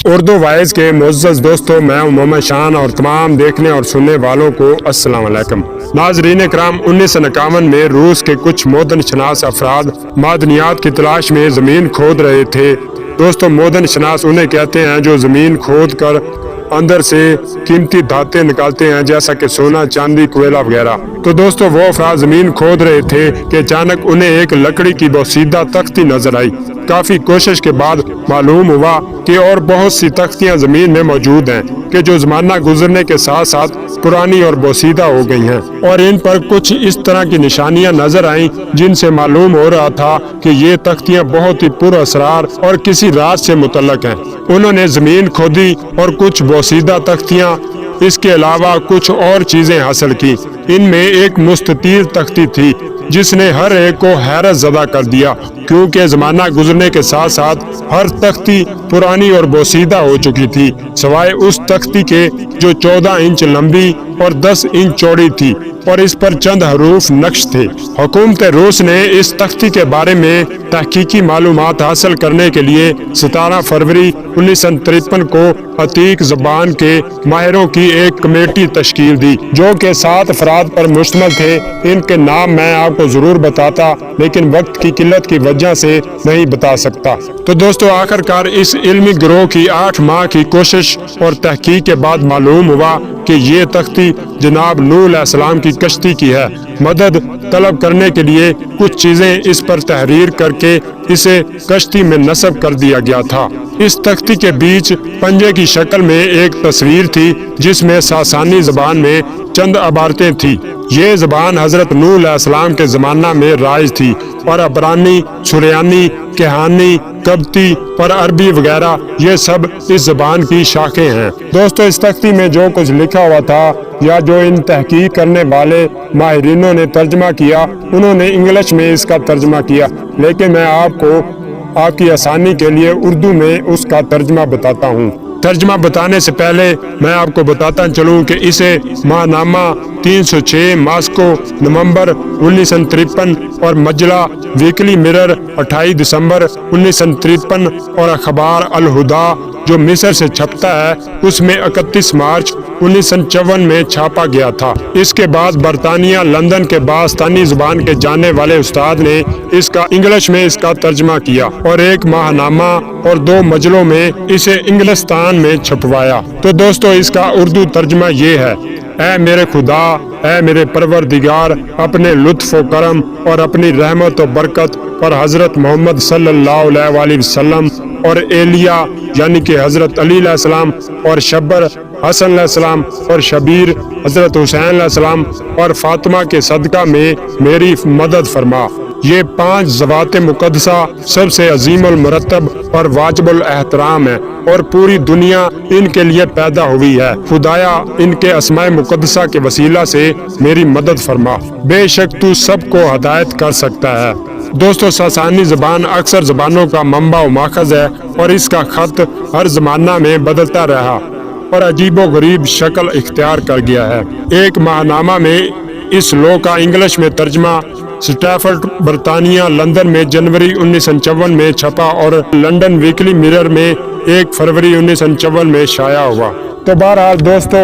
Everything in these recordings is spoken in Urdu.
اردو وائز کے معزز دوستوں، میں ہوں محمد شان اور تمام دیکھنے اور سننے والوں کو السلام علیکم۔ ناظرین کرام، 1951 میں روس کے کچھ معدن شناس افراد معدنیات کی تلاش میں زمین کھود رہے تھے۔ دوستوں، معدن شناس انہیں کہتے ہیں جو زمین کھود کر اندر سے قیمتی دھاتیں نکالتے ہیں، جیسا کہ سونا، چاندی، کوئلہ وغیرہ۔ تو دوستوں، وہ افراد زمین کھود رہے تھے کہ اچانک انہیں ایک لکڑی کی بوسیدہ تختی نظر آئی۔ کافی کوشش کے بعد معلوم ہوا کہ اور بہت سی تختیاں زمین میں موجود ہیں کہ جو زمانہ گزرنے کے ساتھ ساتھ پرانی اور بوسیدہ ہو گئی ہیں، اور ان پر کچھ اس طرح کی نشانیاں نظر آئیں جن سے معلوم ہو رہا تھا کہ یہ تختیاں بہت ہی پر اسرار اور کسی راز سے متعلق ہیں۔ انہوں نے زمین کھودی اور کچھ بوسیدہ تختیاں، اس کے علاوہ کچھ اور چیزیں حاصل کی۔ ان میں ایک مستطیل تختی تھی جس نے ہر ایک کو حیرت زدہ کر دیا، کیونکہ زمانہ گزرنے کے ساتھ ساتھ ہر تختی پرانی اور بوسیدہ ہو چکی تھی، سوائے اس تختی کے جو 14 انچ لمبی اور 10 انچ چوڑی تھی، اور اس پر چند حروف نقش تھے۔ حکومت روس نے اس تختی کے بارے میں تحقیقی معلومات حاصل کرنے کے لیے 17 فروری 1953 کو عتیق زبان کے ماہروں کی ایک کمیٹی تشکیل دی، جو کہ 7 افراد پر مشتمل تھے۔ ان کے نام میں آپ کو ضرور بتاتا، لیکن وقت کی قلت کی وجہ سے نہیں بتا سکتا۔ تو دوستو، آخر کار اس علمی گروہ کی 8 ماہ کی کوشش اور تحقیق کے بعد معلوم ہوا کہ یہ تختی جناب نوح علیہ السلام کی کشتی کی ہے۔ مدد طلب کرنے کے لیے کچھ چیزیں اس پر تحریر کر کے اسے کشتی میں نصب کر دیا گیا تھا۔ اس تختی کے بیچ پنجے کی شکل میں ایک تصویر تھی جس میں ساسانی زبان میں چند عبارتیں تھیں۔ یہ زبان حضرت نوح علیہ السلام کے زمانہ میں رائج تھی، اور عبرانی، سریانی، کہانی، قبطی اور عربی وغیرہ یہ سب اس زبان کی شاخیں ہیں۔ دوستو، اس تختی میں جو کچھ لکھا ہوا تھا یا جو ان تحقیق کرنے والے ماہرینوں نے ترجمہ کیا، انہوں نے انگلش میں اس کا ترجمہ کیا، لیکن میں آپ کو آپ کی آسانی کے لیے اردو میں اس کا ترجمہ بتاتا ہوں۔ ترجمہ بتانے سے پہلے میں آپ کو بتاتا چلوں کہ اسے ماہ نامہ 306 ماسکو نومبر 1953 اور مجلہ ویکلی مرر 28 دسمبر 1953 اور اخبار الہدا جو مصر سے چھپتا ہے اس میں 31 مارچ 1954 میں چھاپا گیا تھا۔ اس کے بعد برطانیہ لندن کے باستانی زبان کے جاننے والے استاد نے اس کا انگلش میں اس کا ترجمہ کیا اور ایک ماہ نامہ اور 2 مجلوں میں اسے انگلستان میں چھپوایا۔ تو دوستو، اس کا اردو ترجمہ یہ ہے: اے میرے خدا، اے میرے پروردگار، اپنے لطف و کرم اور اپنی رحمت و برکت پر حضرت محمد صلی اللہ علیہ وآلہ وسلم اور ایلیا یعنی کہ حضرت علی علیہ السلام اور شبر حسن علیہ السلام اور شبیر حضرت حسین علیہ السلام اور فاطمہ کے صدقہ میں میری مدد فرما۔ یہ 5 ذوات مقدسہ سب سے عظیم المرتب اور واجب الاحترام ہے، اور پوری دنیا ان کے لیے پیدا ہوئی ہے۔ خدایا، ان کے اسماء مقدسہ کے وسیلہ سے میری مدد فرما، بے شک تو سب کو ہدایت کر سکتا ہے۔ دوستو، ساسانی زبان اکثر زبانوں کا منبع و ماخذ ہے، اور اس کا خط ہر زمانہ میں بدلتا رہا اور عجیب و غریب شکل اختیار کر گیا ہے۔ ایک ماہ نامہ میں اس لو کا انگلش میں ترجمہ سٹیفرڈ برطانیہ لندن میں جنوری 1954 میں چھپا اور لندن ویکلی مرر میں 1 فروری 1954 میں شائع ہوا۔ تو بہرحال دوستو،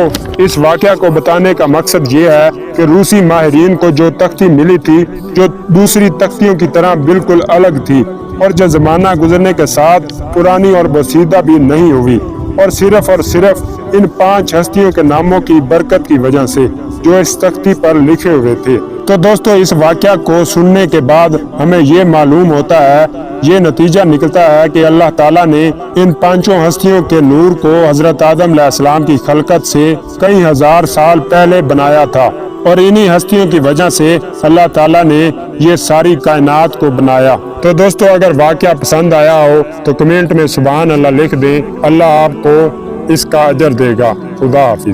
اس واقعہ کو بتانے کا مقصد یہ ہے کہ روسی ماہرین کو جو تختی ملی تھی جو دوسری تختیوں کی طرح بالکل الگ تھی، اور جو زمانہ گزرنے کے ساتھ پرانی اور بوسیدہ بھی نہیں ہوئی، اور صرف ان 5 ہستیوں کے ناموں کی برکت کی وجہ سے جو اس تختی پر لکھے ہوئے تھے۔ تو دوستو، اس واقعہ کو سننے کے بعد ہمیں یہ معلوم ہوتا ہے، یہ نتیجہ نکلتا ہے کہ اللہ تعالیٰ نے ان 5 ہستیوں کے نور کو حضرت آدم علیہ السلام کی خلقت سے کئی ہزار سال پہلے بنایا تھا، اور انہی ہستیوں کی وجہ سے اللہ تعالیٰ نے یہ ساری کائنات کو بنایا۔ تو دوستو، اگر واقعہ پسند آیا ہو تو کمنٹ میں سبحان اللہ لکھ دیں۔ اللہ آپ کو اس کا اجر دے گا۔ خدا حافظ۔